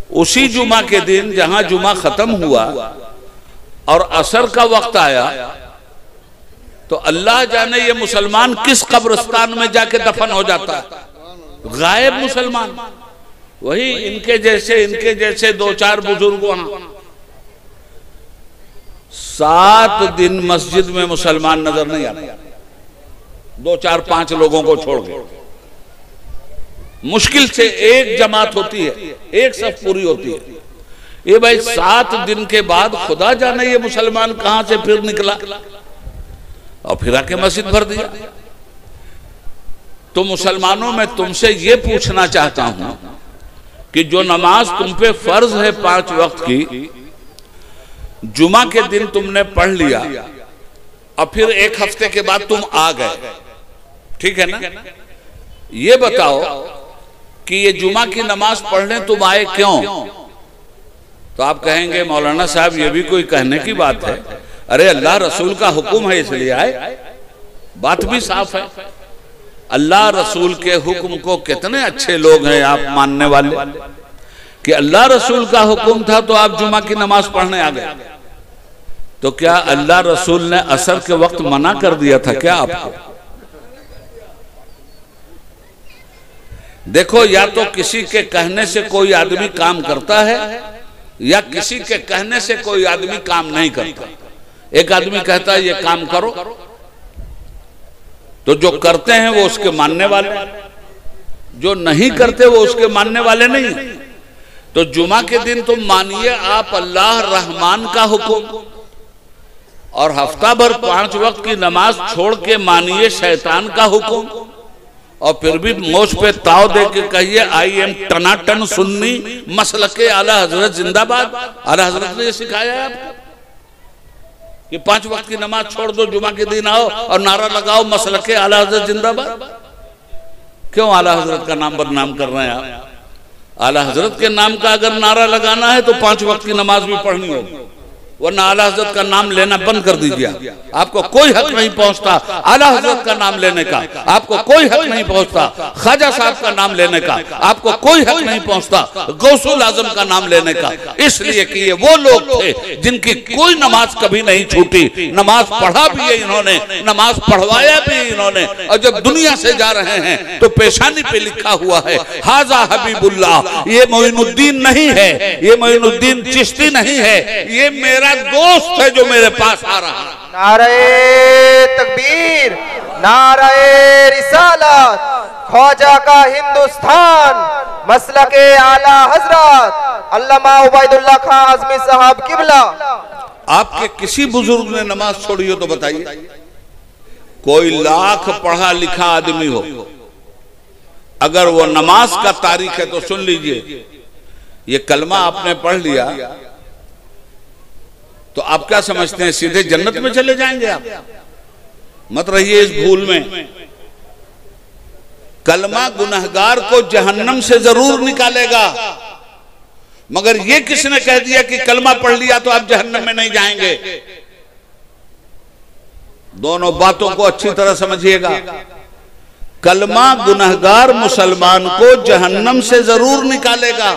उसी जुमा के दिन जहां जुमा खत्म हुआ और असर का वक्त आया तो अल्लाह जाने ये मुसलमान किस कब्रिस्तान में जाके दफन हो जाता है। गायब मुसलमान, वही इनके जैसे दो चार बुजुर्ग वहां। 7 दिन मस्जिद में मुसलमान नजर नहीं आते, 2 4 5 लोगों को छोड़ के। मुश्किल से एक जमात होती है, एक सफ पूरी होती है। ये भाई 7 दिन के बाद खुदा जाने ये मुसलमान कहां से फिर निकला और फिर आके मस्जिद भर दिया। तो मुसलमानों में तुमसे ये पूछना चाहता हूं कि जो नमाज तुम पे फर्ज है 5 वक्त की, जुमा के दिन तुमने पढ़ लिया और फिर 1 हफ्ते के बाद तुम आ गए, ठीक है ना? ये बताओ कि ये जुमा की नमाज पढ़ने तुम आए क्यों? तो आप कहेंगे मौलाना साहब ये भी कोई कहने की बात है? अरे अल्लाह रसूल का हुक्म है इसलिए आए। बात भी साफ है। अल्लाह रसूल के हुक्म को कितने अच्छे लोग हैं आप मानने वाले कि अल्लाह रसूल का हुक्म था तो आप जुमा की नमाज पढ़ने आ गए। तो क्या अल्लाह रसूल ने असर के वक्त मना कर दिया था क्या आपको? देखो, या तो किसी के कहने से कोई आदमी काम करता है या किसी के कहने से कोई आदमी काम नहीं करता। एक आदमी कहता है ये काम करो, तो जो करते हैं वो उसके मानने वाले, जो नहीं करते वो उसके मानने वाले नहीं। तो जुमा के दिन तुम मानिए आप अल्लाह रहमान का हुक्म और हफ्ता भर 5 वक्त की नमाज छोड़ के मानिए शैतान का हुक्म, और फिर भी मोछ पे ताव दे के कहिए आई एम टनाटन सुन्नी मसलके आला हजरत जिंदाबाद। आला हजरत ने ये सिखाया है आपको कि 5 वक्त की नमाज छोड़ दो, जुमा के दिन आओ और नारा लगाओ मसलके आला हजरत जिंदाबाद। क्यों आला हजरत का नाम बदनाम कर रहे हैं आप? आला हजरत के नाम का अगर नारा लगाना है तो 5 वक्त की नमाज भी पढ़नी होगी, वरना आला हजरत का नाम लेना बंद कर दीजिए। आपको कोई हक नहीं पहुंचता आला हजरत का नाम लेने का, आपको कोई हक नहीं पहुंचता ख्वाजा साहब का नाम लेने का, आपको कोई हक नहीं पहुंचता गौसुल आजम का नाम लेने का। इसलिए कि ये वो लोग थे जिनकी कोई नमाज कभी नहीं छूटी, नमाज पढ़ा भी है इन्होंने, नमाज पढ़वाया भी इन्होंने, और जब दुनिया से जा रहे हैं तो पेशानी पे लिखा हुआ है हाजा हबीबुल्लाह। ये मोइनुद्दीन नहीं है, ये मोइनुद्दीन चिश्ती नहीं है, ये मेरा दोस्त है जो मेरे पास आ रहा है। नारे तकबीर, नारे रिसालत, ख्वाजा का हिंदुस्तान, मसलके आला हजरत अल्लामा उबैदुल्लाह खां आज़मी साहब किबला। आपके किसी बुजुर्ग ने नमाज छोड़ी हो तो बताइए। कोई लाख पढ़ा लिखा आदमी हो, अगर वो नमाज का तारीख है तो सुन लीजिए, ये कलमा आपने पढ़ लिया तो आप क्या समझते हैं सीधे जन्नत में चले जाएंगे आप? मत रहिए इस भूल में। कलमा गुनहगार को जहन्नम से जरूर निकालेगा, मगर ये किसने कह दिया कि कलमा पढ़ लिया तो आप जहन्नम में नहीं जाएंगे? दोनों बातों को अच्छी तरह समझिएगा। कलमा गुनहगार मुसलमान को जहन्नम से जरूर निकालेगा,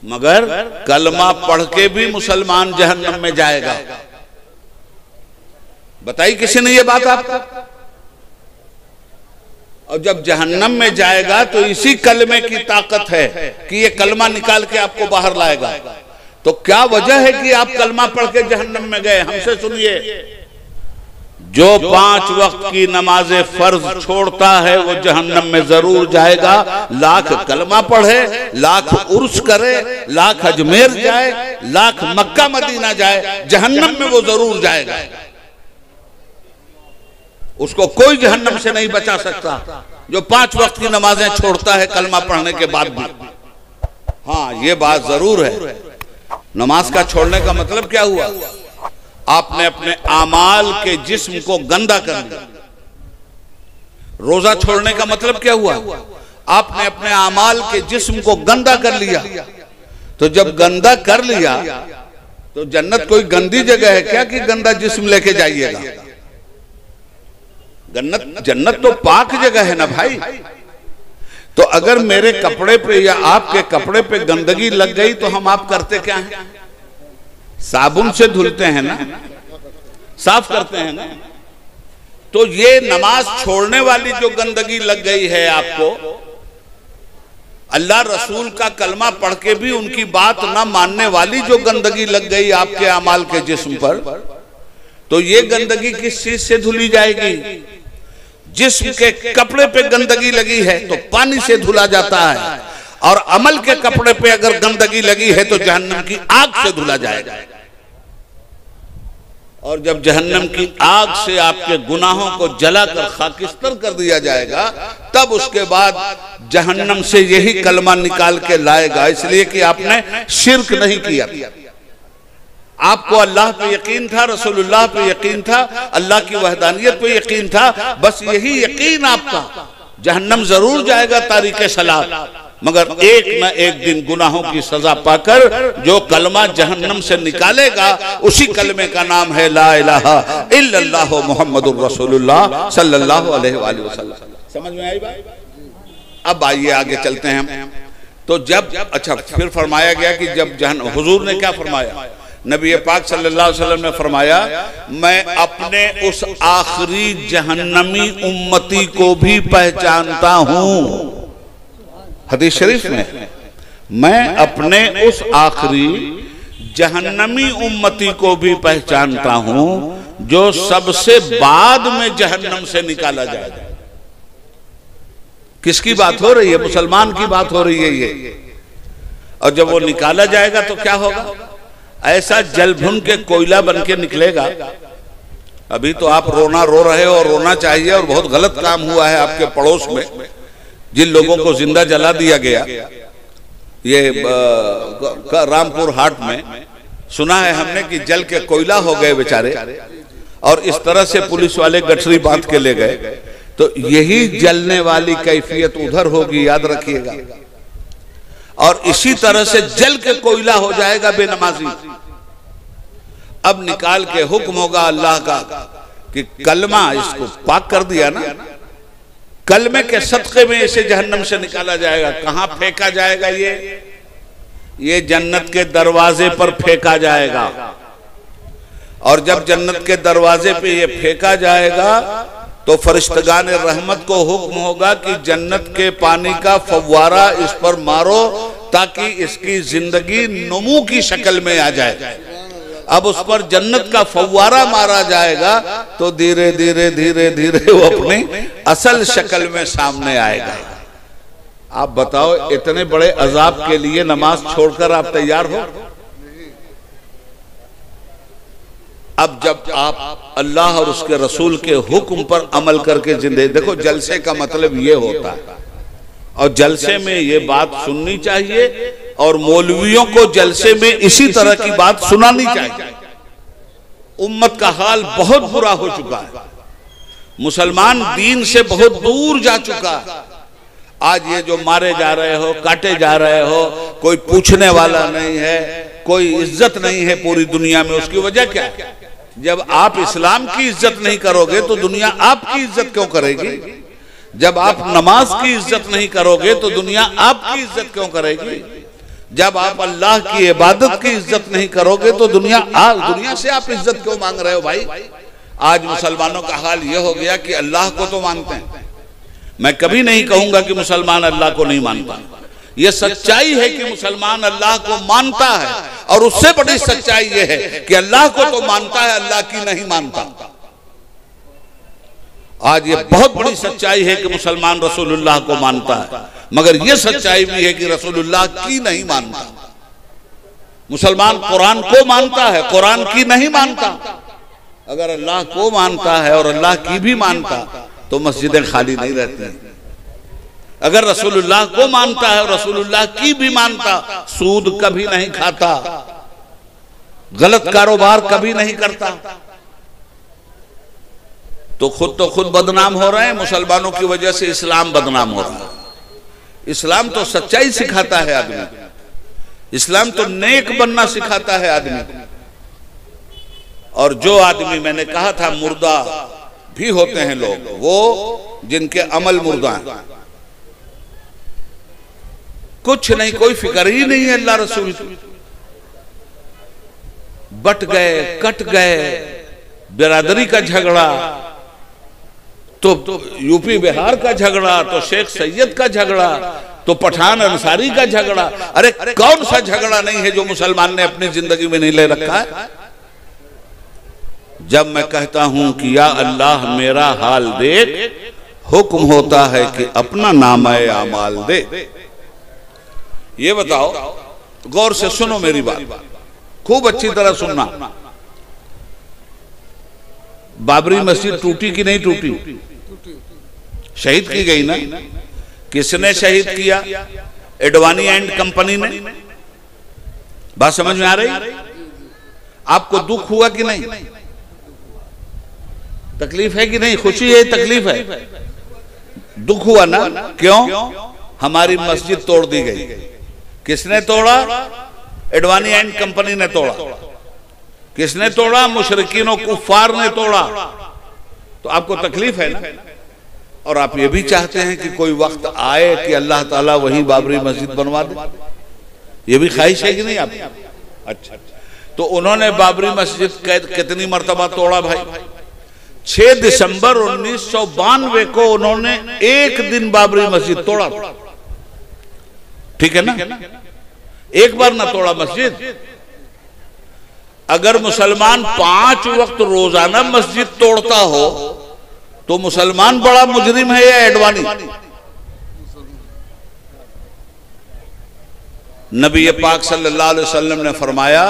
मगर कलमा पढ़ के भी मुसलमान जहन्नम में जाएगा। बताइए किसी ने ये बात आपको? और जब जहन्नम में जाएगा तो इसी कलमे की ताकत है कि ये कलमा निकाल के आपको बाहर लाएगा। तो क्या वजह है कि आप कलमा पढ़ के जहन्नम में गए? हमसे सुनिए। जो 5 वक्त की नमाज़े फर्ज छोड़ता है वो जहन्नम में जरूर जाएगा। लाख कलमा पढ़े, लाख उर्स करे, लाख अजमेर जाए, लाख मक्का मदीना जाए, जहन्नम में वो जरूर जाएगा। उसको कोई जहन्नम से नहीं बचा सकता जो 5 वक्त की नमाजें छोड़ता है कलमा पढ़ने के बाद भी। हाँ, ये बात जरूर है। नमाज का छोड़ने का मतलब क्या हुआ? आपने अपने आमाल के जिस्म को गंदा कर दिया। रोजा छोड़ने का मतलब क्या हुआ? आपने अपने आमाल के जिस्म को गंदा कर लिया। तो जब गंदा कर लिया तो जन्नत कोई गंदी जगह है क्या कि गंदा जिस्म लेके जाइएगा? जन्नत तो पाक जगह है ना भाई। तो अगर मेरे कपड़े पे या आपके कपड़े पे गंदगी लग गई तो हम आप करते क्या हैं? साबुन से धुलते हैं ना, साफ करते हैं ना। तो ये नमाज छोड़ने वाली जो गंदगी लग गई है आपको, अल्लाह रसूल का कलमा पढ़ के भी उनकी बात ना मानने वाली जो गंदगी लग गई आपके अमाल के जिस्म पर, तो ये गंदगी किस चीज से धुली जाएगी? जिस्म के कपड़े पे गंदगी लगी है तो पानी से धुला जाता है, और अमल के कपड़े पे अगर गंदगी लगी है तो जहन्नम की आग से धुला जाएगा। और जब जहन्नम की आग से आपके गुनाहों को जलाकर खाकिस्तर कर दिया जाएगा, तब उसके बाद जहन्नम से यही कलमा निकाल के लाएगा, इसलिए कि आपने शिर्क नहीं किया। आपको अल्लाह पे यकीन था, रसूलुल्लाह पे यकीन था, अल्लाह की वहदानियत पे यकीन था, बस यही यकीन आपका। जहन्नम जरूर जाएगा तारीके सलात, मगर एक न एक दिन गुनाहों की सजा पाकर जो कलमा जहन्नम से निकालेगा, उसी कलमे का नाम है ला इलाहा इल्लल्लाह मुहम्मदुर रसूलुल्लाह सल्लल्लाहु अलैहि वसल्लम। समझ में आई बात? अब आइए आगे चलते हैं। तो जब अच्छा फिर फरमाया गया कि जब हुजूर ने क्या फरमाया? नबी पाक सल्लल्लाहु अलैहि वसल्लम ने फरमाया, मैं अपने उस आखिरी जहन्नमी उम्मती को भी पहचानता हूं। हदीस शरीफ में, मैं अपने उस आखिरी जहन्नमी उम्मती को भी पहचानता हूं जो सबसे बाद में जहन्नम से निकाला जाएगा। किसकी बात हो रही है? मुसलमान की बात हो रही है ये। और जब वो निकाला जाएगा तो क्या होगा? ऐसा जल भुन के कोयला बन के निकलेगा। अभी तो आप रोना रो रहे हो, और रोना चाहिए, और बहुत गलत काम हुआ है आपके पड़ोस में, जिन लोगों को जिंदा जला दिया गया। ये रामपुर हाट में सुना है हमने कि जल के कोयला हो गए बेचारे, और इस तरह से पुलिस वाले गठरी बांध के ले गए। तो यही जलने वाली कैफियत उधर होगी, याद रखिएगा। और इसी तरह से जल के कोयला हो जाएगा बेनमाजी। अब निकाल के हुक्म होगा अल्लाह का कि कलमा इसको पाक कर दिया ना, कलमे के सदक़े में इसे जहन्नम से निकाला जाएगा। कहां फेंका जाएगा? ये जन्नत के दरवाजे पर फेंका जाएगा। और जब जन्नत के दरवाजे पे ये फेंका जाएगा तो फरिश्तगान रहमत को हुक्म होगा कि जन्नत के पानी का फव्वारा इस पर मारो, ताकि इसकी जिंदगी नुमू की शक्ल में आ जाए। अब उस पर जन्नत का फव्वारा मारा जाएगा तो धीरे धीरे धीरे धीरे वो अपनी असल शक्ल में सामने आएगा। आप बताओ, इतने बड़े अजाब के लिए नमाज छोड़कर आप तैयार हो? अब जब आप अल्लाह और उसके रसूल के हुक्म पर अमल करके जिंदगी, देखो जलसे का मतलब ये होता है, और जलसे में ये बात सुननी चाहिए, और मौलवियों को जलसे में इसी तरह की बात सुनानी चाहिए। उम्मत का हाल बहुत बुरा हो चुका है, मुसलमान दीन से बहुत दूर जा चुका है। आज ये जो मारे जा रहे हो, काटे जा रहे हो, कोई पूछने वाला नहीं है, कोई इज्जत नहीं है पूरी दुनिया में। उसकी वजह क्या है? जब आप इस्लाम की इज्जत नहीं करोगे तो दुनिया आपकी इज्जत क्यों करेगी? जब आप नमाज की इज्जत नहीं करोगे तो दुनिया आपकी इज्जत क्यों करेगी? जब आप अल्लाह की इबादत की इज्जत नहीं करोगे तो दुनिया से आप इज्जत क्यों मांग रहे हो भाई? आज मुसलमानों का हाल यह हो गया कि अल्लाह को तो मानते हैं। मैं कभी नहीं कहूंगा कि मुसलमान अल्लाह को नहीं मानता। यह सच्चाई है कि मुसलमान अल्लाह को मानता है, और उससे बड़ी सच्चाई यह है कि अल्लाह को तो मानता है, अल्लाह की नहीं मानता। आज ये बहुत बड़ी सच्चाई है कि मुसलमान रसूलुल्लाह को मानता है, मगर यह सच्चाई भी है कि रसूलुल्लाह की नहीं मानता। मुसलमान कुरान को मानता है, कुरान की नहीं मानता। अगर अल्लाह को मानता है और अल्लाह की भी मानता तो मस्जिदें खाली नहीं रहती। अगर रसूलुल्लाह को मानता है और रसूलुल्लाह की भी मानता, सूद कभी नहीं खाता, गलत कारोबार कभी नहीं करता। तो खुद बदनाम हो रहे हैं। मुसलमानों की वजह से इस्लाम बदनाम हो रहा है। इस्लाम तो सच्चाई सिखाता है आदमी, इस्लाम तो नेक बनना सिखाता है आदमी। और जो आदमी, मैंने कहा था, मुर्दा भी होते हैं लोग, वो जिनके अमल मुर्दा हैं, कुछ नहीं, कोई फिक्र ही नहीं है अल्लाह रसूल की। बट गए, कट गए, बिरादरी का झगड़ा, तो यूपी बिहार का झगड़ा, तो शेख सैयद का झगड़ा, तो पठान अंसारी का झगड़ा। अरे कौन सा झगड़ा नहीं है जो मुसलमान ने अपनी जिंदगी में नहीं ले रखा है। जब मैं कहता हूं कि या अल्लाह मेरा हाल देख, हुक्म होता है कि अपना नामाए आमाल दे। ये बताओ, गौर से सुनो मेरी बात, खूब अच्छी तरह सुनना। बाबरी मस्जिद टूटी कि नहीं टूटी? शहीद की गई ना। किसने शहीद किया? एडवानी एंड कंपनी ने। बात समझ में आ रही? आपको दुख हुआ कि नहीं? तकलीफ है कि नहीं? खुशी है, तकलीफ है, दुख हुआ ना। क्यों? हमारी मस्जिद तोड़ दी गई। किसने तोड़ा? एडवानी एंड कंपनी ने तोड़ा। किसने तोड़ा? मुशरिकीन और कुफ्फार ने तोड़ा। तो आपको तकलीफ है ना। और आप ये भी चाहते हैं कि कोई वक्त आए कि अल्लाह ताला वही बाबरी मस्जिद बनवा दे। ये भी ख्वाहिश है कि नहीं आप? अच्छा, तो उन्होंने बाबरी मस्जिद कितनी मर्तबा तोड़ा भाई? 6 दिसंबर 1992 को उन्होंने एक दिन बाबरी मस्जिद तोड़ा। ठीक है ना? एक बार ना तोड़ा मस्जिद। अगर मुसलमान 5 वक्त रोजाना मस्जिद तोड़ता हो तो मुसलमान बड़ा मुजरिम है या एडवानी? नबी पाक सल्लल्लाहु अलैहि वसल्लम ने फरमाया,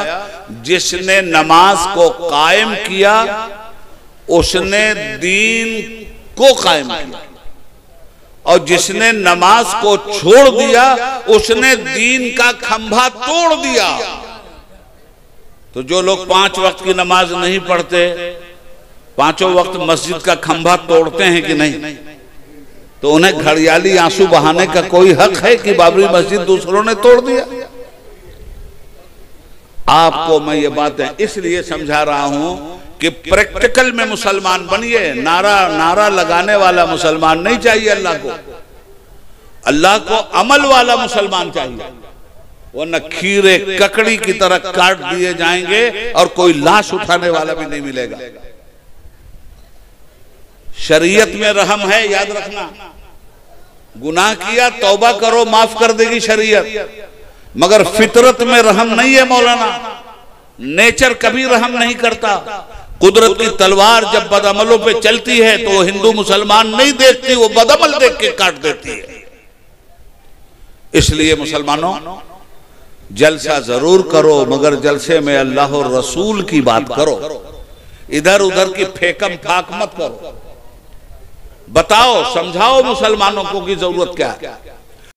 जिसने नमाज को कायम किया उसने दीन को कायम किया, और जिसने नमाज को छोड़ दिया उसने दीन का खंभा तोड़ दिया। तो जो लोग 5 वक्त की नमाज नहीं पढ़ते, 5 वक्त मस्जिद का खंभा तोड़ते हैं कि नहीं, तो उन्हें घड़ियाली आंसू बहाने का कोई हक है कि बाबरी मस्जिद दूसरों ने तोड़ दिया? आपको मैं ये बातें इसलिए समझा रहा हूं कि प्रैक्टिकल में मुसलमान बनिए। नारा लगाने वाला मुसलमान नहीं चाहिए अल्लाह को। अल्लाह को अमल वाला मुसलमान चाहिए, वरना खीरे ककड़ी की तरह काट दिए जाएंगे और कोई लाश उठाने वाला भी नहीं मिलेगा। शरीयत में रहम है, याद रखना। गुनाह किया तौबा करो, माफ कर देगी शरीयत, मगर फितरत में रहम नहीं है मौलाना। नेचर कभी रहम नहीं करता। कुदरत की तलवार जब बदअमलों पे चलती है तो वो हिंदू मुसलमान नहीं देखती, वो बदअमल देख के काट देती है। इसलिए मुसलमानों, जलसा जरूर करो, मगर जलसे में अल्लाह और रसूल की बात करो। इधर उधर की फेकम फाक मत करो। बताओ, समझाओ मुसलमानों को की जरूरत क्या है।